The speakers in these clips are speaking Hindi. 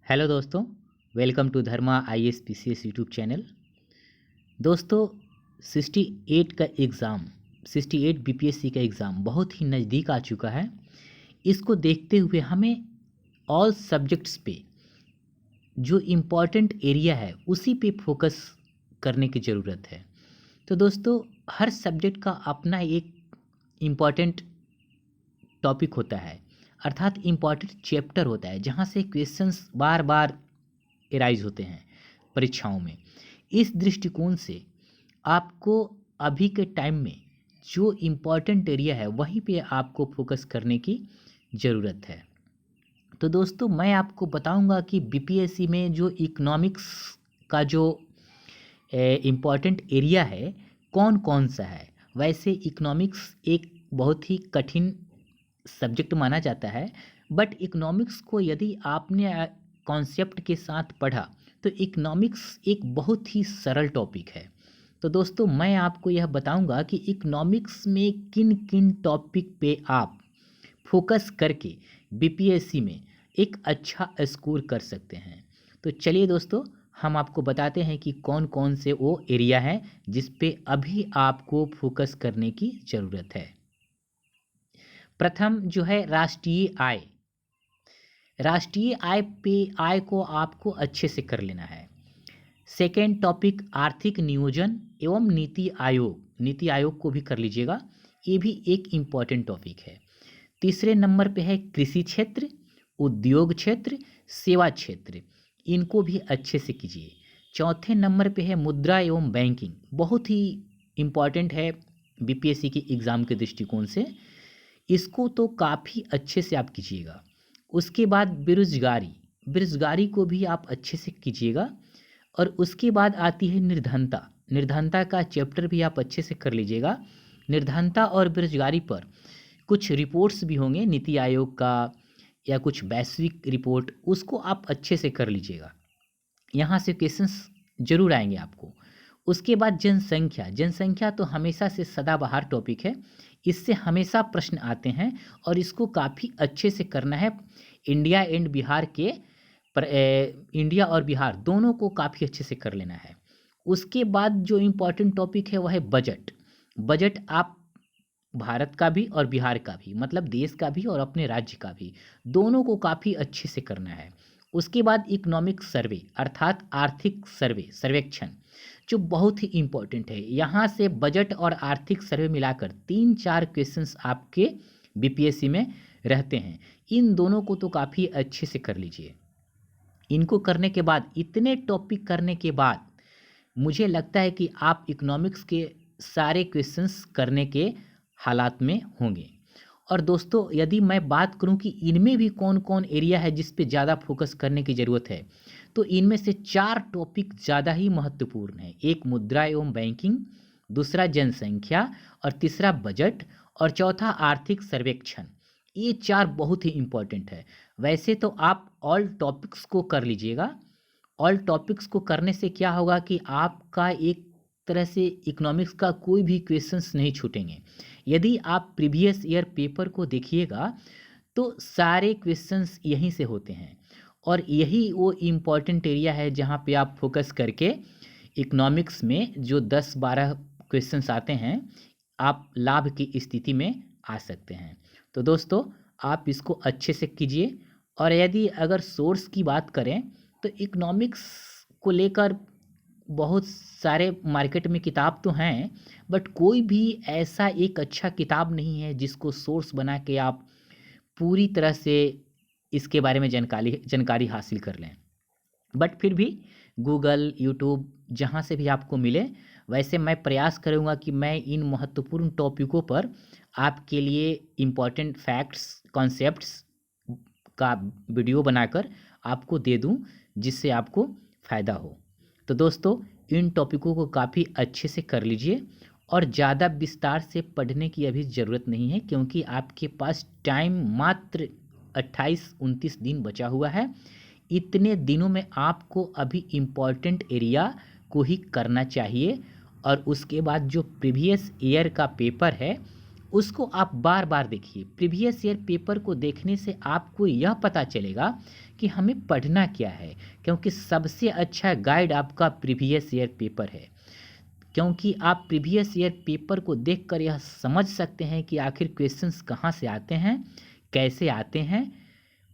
हेलो दोस्तों, welcome to Dharma IAS PCS YouTube channel. दोस्तों, 68 का एग्ज़ाम 68 BPSC का एग्ज़ाम बहुत ही नज़दीक आ चुका है। इसको देखते हुए हमें ऑल सब्जेक्ट्स पे जो इम्पॉर्टेंट एरिया है उसी पे फोकस करने की ज़रूरत है। तो दोस्तों, हर सब्जेक्ट का अपना एक इम्पॉर्टेंट टॉपिक होता है, अर्थात इम्पॉर्टेंट चैप्टर होता है जहाँ से क्वेश्चंस बार बार एराइज होते हैं परीक्षाओं में। इस दृष्टिकोण से आपको अभी के टाइम में जो इम्पॉर्टेंट एरिया है वहीं पे आपको फोकस करने की ज़रूरत है। तो दोस्तों, मैं आपको बताऊंगा कि BPSC में जो इकोनॉमिक्स का जो इम्पॉर्टेंट एरिया है कौन कौन सा है। वैसे इकोनॉमिक्स एक बहुत ही कठिन सब्जेक्ट माना जाता है, बट इकोनॉमिक्स को यदि आपने कॉन्सेप्ट के साथ पढ़ा तो इकोनॉमिक्स एक बहुत ही सरल टॉपिक है। तो दोस्तों, मैं आपको यह बताऊंगा कि इकोनॉमिक्स में किन किन टॉपिक पे आप फोकस करके BPSC में एक अच्छा स्कोर कर सकते हैं। तो चलिए दोस्तों, हम आपको बताते हैं कि कौन कौन से वो एरिया हैं जिस पे अभी आपको फोकस करने की ज़रूरत है। प्रथम जो है राष्ट्रीय आय। राष्ट्रीय आय पे आय को आपको अच्छे से कर लेना है। सेकेंड टॉपिक आर्थिक नियोजन एवं नीति आयोग। नीति आयोग को भी कर लीजिएगा, ये भी एक इम्पॉर्टेंट टॉपिक है। तीसरे नंबर पे है कृषि क्षेत्र, उद्योग क्षेत्र, सेवा क्षेत्र, इनको भी अच्छे से कीजिए। चौथे नंबर पे है मुद्रा एवं बैंकिंग, बहुत ही इम्पॉर्टेंट है BPSC के एग्ज़ाम के दृष्टिकोण से, इसको तो काफ़ी अच्छे से आप कीजिएगा। उसके बाद बेरोजगारी, बेरोजगारी को भी आप अच्छे से कीजिएगा। और उसके बाद आती है निर्धनता। निर्धनता का चैप्टर भी आप अच्छे से कर लीजिएगा। निर्धनता और बेरोजगारी पर कुछ रिपोर्ट्स भी होंगे नीति आयोग का या कुछ वैश्विक रिपोर्ट, उसको आप अच्छे से कर लीजिएगा। यहाँ से क्वेश्चंस जरूर आएंगे आपको। उसके बाद जनसंख्या। जनसंख्या तो हमेशा से सदाबहार टॉपिक है, इससे हमेशा प्रश्न आते हैं और इसको काफ़ी अच्छे से करना है। इंडिया एंड बिहार के इंडिया और बिहार दोनों को काफ़ी अच्छे से कर लेना है। उसके बाद जो इम्पोर्टेंट टॉपिक है वह है बजट। बजट आप भारत का भी और बिहार का भी, मतलब देश का भी और अपने राज्य का भी, दोनों को काफ़ी अच्छे से करना है। उसके बाद इकोनॉमिक सर्वे अर्थात आर्थिक सर्वे, सर्वेक्षण, जो बहुत ही इम्पोर्टेंट है। यहाँ से बजट और आर्थिक सर्वे मिलाकर 3-4 क्वेश्चंस आपके BPSC में रहते हैं। इन दोनों को तो काफ़ी अच्छे से कर लीजिए। इनको करने के बाद, इतने टॉपिक करने के बाद, मुझे लगता है कि आप इकोनॉमिक्स के सारे क्वेश्चंस करने के हालात में होंगे। और दोस्तों, यदि मैं बात करूं कि इनमें भी कौन कौन एरिया है जिस पे ज़्यादा फोकस करने की ज़रूरत है, तो इनमें से 4 टॉपिक ज़्यादा ही महत्वपूर्ण है। एक मुद्रा एवं बैंकिंग, दूसरा जनसंख्या, और तीसरा बजट, और चौथा आर्थिक सर्वेक्षण। ये 4 बहुत ही इम्पोर्टेंट है। वैसे तो आप ऑल टॉपिक्स को कर लीजिएगा। ऑल टॉपिक्स को करने से क्या होगा कि आपका एक तरह से इकोनॉमिक्स का कोई भी क्वेश्चंस नहीं छूटेंगे। यदि आप प्रीवियस ईयर पेपर को देखिएगा तो सारे क्वेश्चंस यहीं से होते हैं, और यही वो इम्पॉर्टेंट एरिया है जहाँ पे आप फोकस करके इकोनॉमिक्स में जो 10-12 क्वेश्चंस आते हैं, आप लाभ की स्थिति में आ सकते हैं। तो दोस्तों, आप इसको अच्छे से कीजिए। और यदि अगर सोर्स की बात करें तो इकोनॉमिक्स को लेकर बहुत सारे मार्केट में किताब तो हैं, बट कोई भी ऐसा एक अच्छा किताब नहीं है जिसको सोर्स बना के आप पूरी तरह से इसके बारे में जानकारी हासिल कर लें। बट फिर भी गूगल, यूट्यूब, जहाँ से भी आपको मिले, वैसे मैं प्रयास करूँगा कि मैं इन महत्वपूर्ण टॉपिकों पर आपके लिए इम्पॉर्टेंट फैक्ट्स, कॉन्सेप्ट्स का वीडियो बनाकर आपको दे दूं, जिससे आपको फ़ायदा हो। तो दोस्तों, इन टॉपिकों को काफ़ी अच्छे से कर लीजिए और ज़्यादा विस्तार से पढ़ने की अभी ज़रूरत नहीं है, क्योंकि आपके पास टाइम मात्र 28-29 दिन बचा हुआ है। इतने दिनों में आपको अभी इम्पॉर्टेंट एरिया को ही करना चाहिए। और उसके बाद जो प्रीवियस ईयर का पेपर है उसको आप बार बार देखिए। प्रीवियस ईयर पेपर को देखने से आपको यह पता चलेगा कि हमें पढ़ना क्या है, क्योंकि सबसे अच्छा गाइड आपका प्रीवियस ईयर पेपर है। क्योंकि आप प्रीवियस ईयर पेपर को देखकर यह समझ सकते हैं कि आखिर क्वेश्चंस कहाँ से आते हैं, कैसे आते हैं,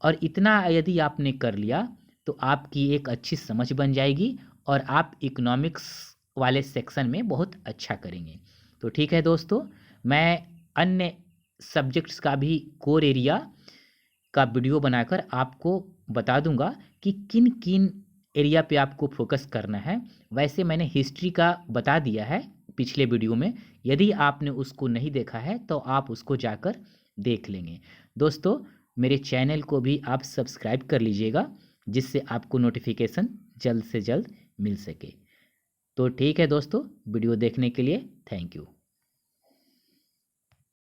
और इतना यदि आपने कर लिया तो आपकी एक अच्छी समझ बन जाएगी और आप इकोनॉमिक्स वाले सेक्शन में बहुत अच्छा करेंगे। तो ठीक है दोस्तों, मैं अन्य सब्जेक्ट्स का भी कोर एरिया का वीडियो बनाकर आपको बता दूंगा कि किन किन एरिया पे आपको फोकस करना है। वैसे मैंने हिस्ट्री का बता दिया है पिछले वीडियो में, यदि आपने उसको नहीं देखा है तो आप उसको जाकर देख लेंगे। दोस्तों, मेरे चैनल को भी आप सब्सक्राइब कर लीजिएगा, जिससे आपको नोटिफिकेशन जल्द से जल्द मिल सके। तो ठीक है दोस्तों, वीडियो देखने के लिए थैंक यू।